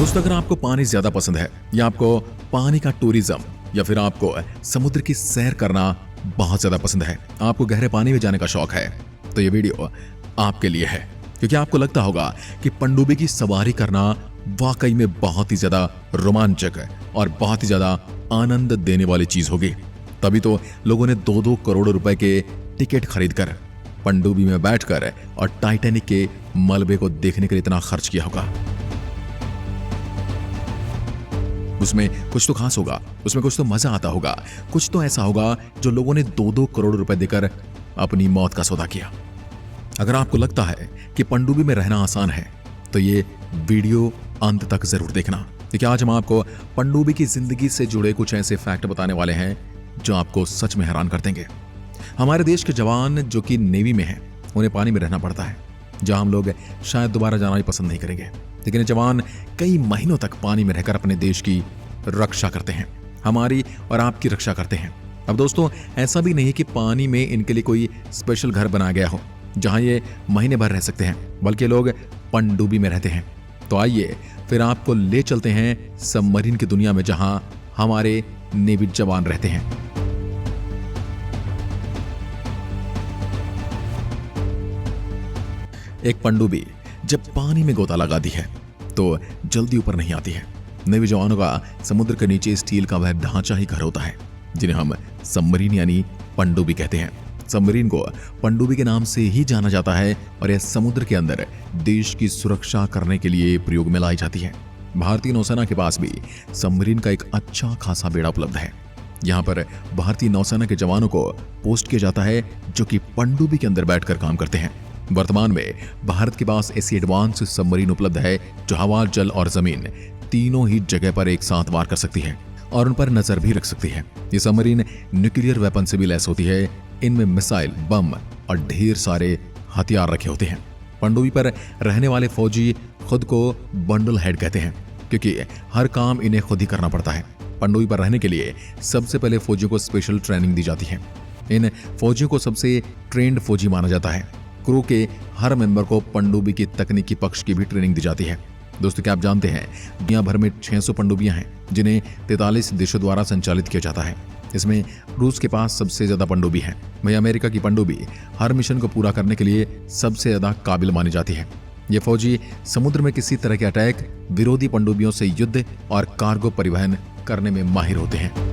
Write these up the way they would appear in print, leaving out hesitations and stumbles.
दोस्तों, अगर आपको पानी ज्यादा पसंद है या आपको पानी का टूरिज्म या फिर आपको समुद्र की सैर करना बहुत ज्यादा पसंद है, आपको गहरे पानी में जाने का शौक है, तो ये वीडियो आपके लिए है। क्योंकि आपको लगता होगा कि पनडुब्बी की सवारी करना वाकई में बहुत ही ज्यादा रोमांचक और बहुत ही ज्यादा आनंद देने वाली चीज होगी। तभी तो लोगों ने 2-2 करोड़ रुपए के टिकट खरीदकर पनडुब्बी में बैठकर और टाइटैनिक के मलबे को देखने के लिए इतना खर्च किया होगा। उसमें कुछ तो खास होगा, उसमें कुछ तो मजा आता होगा, कुछ तो ऐसा होगा जो लोगों ने 2-2 करोड़ रुपए देकर अपनी मौत का सौदा किया। अगर आपको लगता है कि पनडुब्बी में रहना आसान है तो ये वीडियो अंत तक जरूर देखना, क्योंकि आज हम आपको पनडुब्बी की जिंदगी से जुड़े कुछ ऐसे फैक्ट बताने वाले हैं जो आपको सच में हैरान कर देंगे। हमारे देश के जवान जो कि नेवी में हैं, उन्हें पानी में रहना पड़ता है, जहां हम लोग शायद दोबारा जाना भी पसंद नहीं करेंगे, लेकिन ये जवान कई महीनों तक पानी में रहकर अपने देश की रक्षा करते हैं, हमारी और आपकी रक्षा करते हैं। अब दोस्तों, ऐसा भी नहीं कि पानी में इनके लिए कोई स्पेशल घर बनाया गया हो जहां ये महीने भर रह सकते हैं, बल्कि लोग पनडुब्बी में रहते हैं। तो आइए फिर आपको ले चलते हैं सबमरीन की दुनिया में, जहां हमारे नेवी जवान रहते हैं। एक पनडुब्बी जब पानी में गोता लगाती है तो जल्दी ऊपर नहीं आती है। नेवी जवानों का समुद्र के नीचे स्टील का वह ढांचा ही घर होता है जिन्हें हम सबमरीन यानी पनडुब्बी कहते हैं। सबमरीन को पनडुब्बी के नाम से ही जाना जाता है और यह समुद्र के अंदर देश की सुरक्षा करने के लिए प्रयोग में लाई जाती है। भारतीय नौसेना के पास भी सबमरीन का एक अच्छा खासा बेड़ा उपलब्ध है। यहाँ पर भारतीय नौसेना के जवानों को पोस्ट किया जाता है जो कि पनडुब्बी के अंदर बैठकर काम करते हैं। वर्तमान में भारत के पास ऐसी एडवांस सबमरीन उपलब्ध है जो हवा, जल और जमीन तीनों ही जगह पर एक साथ वार कर सकती है और उन पर नजर भी रख सकती है। ये सबमरीन न्यूक्लियर वेपन से भी लैस होती है। इनमें मिसाइल, बम और ढेर सारे हथियार रखे होते हैं। पनडुब्बी पर रहने वाले फौजी खुद को बंडल हेड कहते हैं, क्योंकि हर काम इन्हें खुद ही करना पड़ता है। पनडुब्बी पर रहने के लिए सबसे पहले फौजियों को स्पेशल ट्रेनिंग दी जाती है। इन फौजियों को सबसे ट्रेंड फौजी माना जाता है। क्रू के हर मेंबर को पनडुब्बी की तकनीकी पक्ष की भी ट्रेनिंग दी जाती है। दोस्तों, क्या आप जानते हैं दुनिया भर में 600 पनडुब्बियां हैं जिन्हें 43 देशों द्वारा संचालित किया जाता है। इसमें रूस के पास सबसे ज्यादा पनडुब्बी है। वहीं अमेरिका की पनडुब्बी हर मिशन को पूरा करने के लिए सबसे ज्यादा काबिल मानी जाती है। ये फौजी समुद्र में किसी तरह के अटैक, विरोधी पनडुब्बियों से युद्ध और कार्गो परिवहन करने में माहिर होते हैं।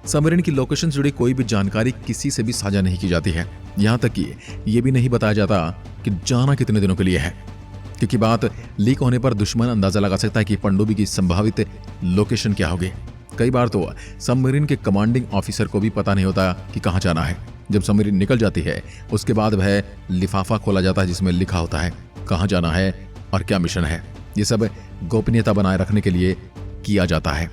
सबमरीन की लोकेशन से जुड़ी कोई भी जानकारी किसी से भी साझा नहीं की जाती है। यहां तक कि यह भी नहीं बताया जाता कि जाना कितने दिनों के लिए है, क्योंकि बात लीक होने पर दुश्मन अंदाजा लगा सकता है कि पनडुब्बी की संभावित लोकेशन क्या होगी। कई बार तो सबमरीन के कमांडिंग ऑफिसर को भी पता नहीं होता कि कहां जाना है। जब सबमरीन निकल जाती है उसके बाद वह लिफाफा खोला जाता है जिसमें लिखा होता है कहां जाना है और क्या मिशन है। ये सब गोपनीयता बनाए रखने के लिए किया जाता है।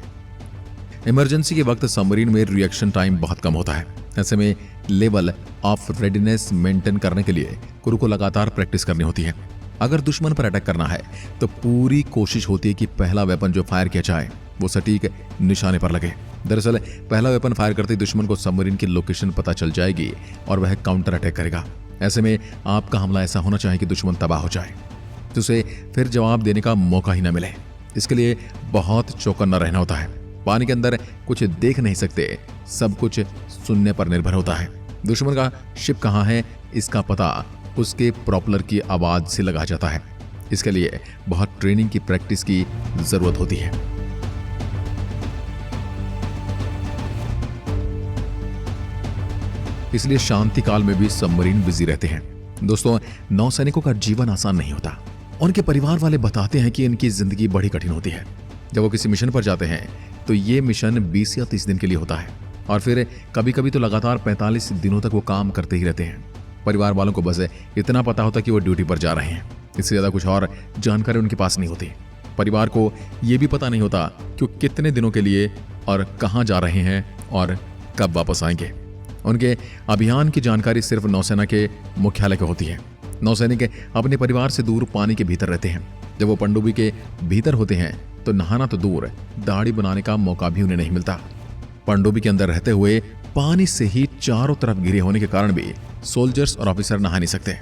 इमरजेंसी के वक्त सबमरीन में रिएक्शन टाइम बहुत कम होता है। ऐसे में लेवल ऑफ रेडीनेस मेंटेन करने के लिए क्रू को लगातार प्रैक्टिस करनी होती है। अगर दुश्मन पर अटैक करना है तो पूरी कोशिश होती है कि पहला वेपन जो फायर किया जाए वो सटीक निशाने पर लगे। दरअसल पहला वेपन फायर करते ही दुश्मन को सबमरीन की लोकेशन पता चल जाएगी और वह काउंटर अटैक करेगा। ऐसे में आपका हमला ऐसा होना चाहिए कि दुश्मन तबाह हो जाए, तो उसे फिर जवाब देने का मौका ही न मिले। इसके लिए बहुत चौकन्ना रहना होता है। पानी के अंदर कुछ देख नहीं सकते, सब कुछ सुनने पर निर्भर होता है। दुश्मन का शिप कहां है इसका पता उसके प्रोपेलर की आवाज से लगा जाता है। इसके लिए बहुत ट्रेनिंग की प्रैक्टिस की जरूरत होती है। इसलिए शांति काल में भी सबमरीन बिजी रहते हैं। दोस्तों, नौसैनिकों का जीवन आसान नहीं होता। उनके परिवार वाले बताते हैं कि इनकी जिंदगी बड़ी कठिन होती है। जब वो किसी मिशन पर जाते हैं तो ये मिशन 20 या 30 दिन के लिए होता है और फिर कभी कभी तो लगातार 45 दिनों तक वो काम करते ही रहते हैं। परिवार वालों को बस इतना पता होता कि वो ड्यूटी पर जा रहे हैं, इससे ज्यादा कुछ और जानकारी उनके पास नहीं होती। परिवार को ये भी पता नहीं होता कि वो कितने दिनों के लिए और कहां जा रहे हैं और कब वापस आएंगे। उनके अभियान की जानकारी सिर्फ नौसेना के मुख्यालय को होती है। नौसैनिक अपने परिवार से दूर पानी के भीतर रहते हैं। जब वो पनडुब्बी के भीतर होते हैं तो नहाना तो दूर, दाढ़ी बनाने का मौका भी उन्हें नहीं मिलता। पनडुब्बी के अंदर रहते हुए पानी से ही चारों तरफ घिरे होने के कारण भी सोल्जर्स और ऑफिसर नहा नहीं सकते।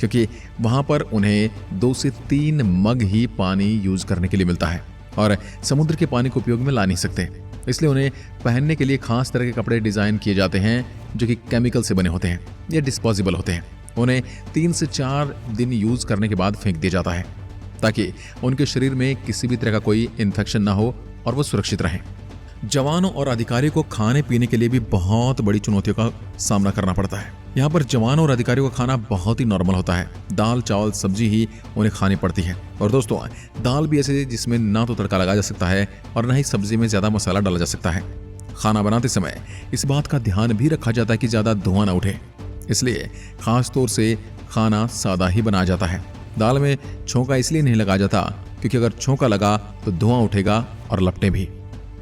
क्योंकि वहां पर उन्हें 2 से 3 मग ही पानी यूज करने के लिए मिलता है और समुद्र के पानी को उपयोग में ला नहीं सकते। इसलिए उन्हें पहनने के लिए खास तरह के कपड़े डिजाइन किए जाते हैं जो कि केमिकल से बने होते हैं या डिस्पोजेबल होते हैं। उन्हें 3 से 4 दिन यूज करने के बाद फेंक दिया जाता है ताकि उनके शरीर में किसी भी तरह का कोई इन्फेक्शन ना हो और वो सुरक्षित रहें। जवानों और अधिकारियों को खाने पीने के लिए भी बहुत बड़ी चुनौतियों का सामना करना पड़ता है। यहाँ पर जवानों और अधिकारियों का खाना बहुत ही नॉर्मल होता है। दाल चावल सब्जी ही उन्हें खानी पड़ती है। और दोस्तों, दाल भी ऐसे जिसमें ना तो तड़का लगाया जा सकता है और ना ही सब्जी में ज्यादा मसाला डाला जा सकता है। खाना बनाते समय इस बात का ध्यान भी रखा जाता है कि ज्यादा धुआं ना उठे, इसलिए खास तौर से खाना सादा ही बनाया जाता है। दाल में छोंका इसलिए नहीं लगाया जाता क्योंकि अगर छोंका लगा तो धुआं उठेगा और लपटे भी।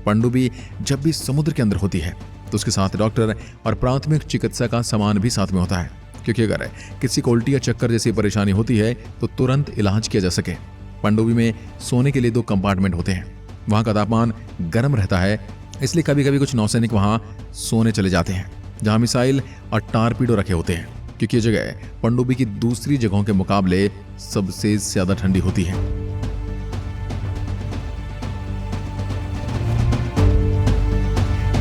पनडुब्बी जब भी समुद्र के अंदर होती है तो उसके साथ डॉक्टर और प्राथमिक चिकित्सा का सामान भी साथ में होता है, क्योंकि अगर किसी को उल्टी या चक्कर जैसी परेशानी होती है तो तुरंत इलाज किया जा सके। पनडुब्बी में सोने के लिए 2 कंपार्टमेंट होते हैं। वहां का तापमान गर्म रहता है, इसलिए कभी कभी कुछ नौसैनिक वहां सोने चले जाते हैं जहां मिसाइल और टारपीडो रखे होते हैं, क्योंकि ये जगह पनडुब्बी की दूसरी जगहों के मुकाबले सबसे ज्यादा ठंडी होती है।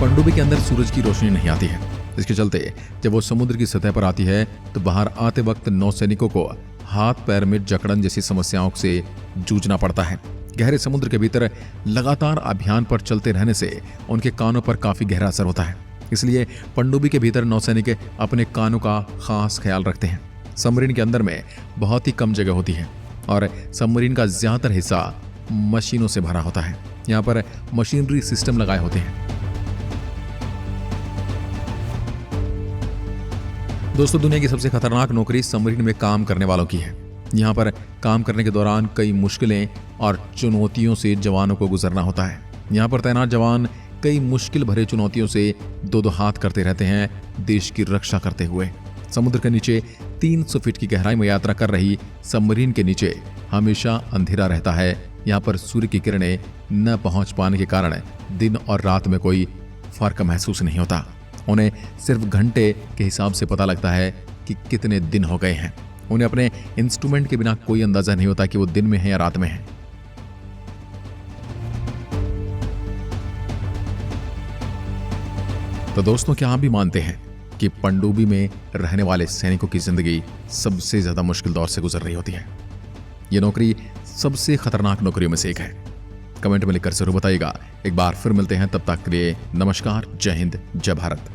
पनडुब्बी के अंदर सूरज की रोशनी नहीं आती है। इसके चलते जब वो समुद्र की सतह पर आती है तो बाहर आते वक्त नौसैनिकों को हाथ पैर में जकड़न जैसी समस्याओं से जूझना पड़ता है। गहरे समुद्र के भीतर लगातार अभियान पर चलते रहने से उनके कानों पर काफी गहरा असर होता है। इसलिए पनडुब्बी के भीतर नौसैनिक अपने कानों का खास ख्याल रखते हैं। सबमरीन के अंदर में बहुत ही कम जगह होती है और सबमरीन का ज्यादातर हिस्सा मशीनों से भरा होता है। यहाँ पर मशीनरी सिस्टम लगाए होते हैं। दोस्तों, दुनिया की सबसे खतरनाक नौकरी सबमरीन में काम करने वालों की है। यहाँ पर काम करने के दौरान कई मुश्किलें और चुनौतियों से जवानों को गुजरना होता है। यहाँ पर तैनात जवान कई मुश्किल भरे चुनौतियों से 2-2 हाथ करते रहते हैं, देश की रक्षा करते हुए। समुद्र के नीचे 300 फीट की गहराई में यात्रा कर रही सबमरीन के नीचे हमेशा अंधेरा रहता है। यहाँ पर सूर्य की किरणें न पहुंच पाने के कारण दिन और रात में कोई फर्क महसूस नहीं होता। उन्हें सिर्फ घंटे के हिसाब से पता लगता है कि कितने दिन हो गए हैं। उन्हें अपने इंस्ट्रूमेंट के बिना कोई अंदाजा नहीं होता कि वो दिन में है या रात में है। तो दोस्तों, क्या आप भी मानते हैं कि पनडुब्बी में रहने वाले सैनिकों की जिंदगी सबसे ज्यादा मुश्किल दौर से गुजर रही होती है? ये नौकरी सबसे खतरनाक नौकरियों में से एक है। कमेंट में लिखकर जरूर बताइएगा। एक बार फिर मिलते हैं, तब तक के लिए नमस्कार, जय हिंद, जय भारत।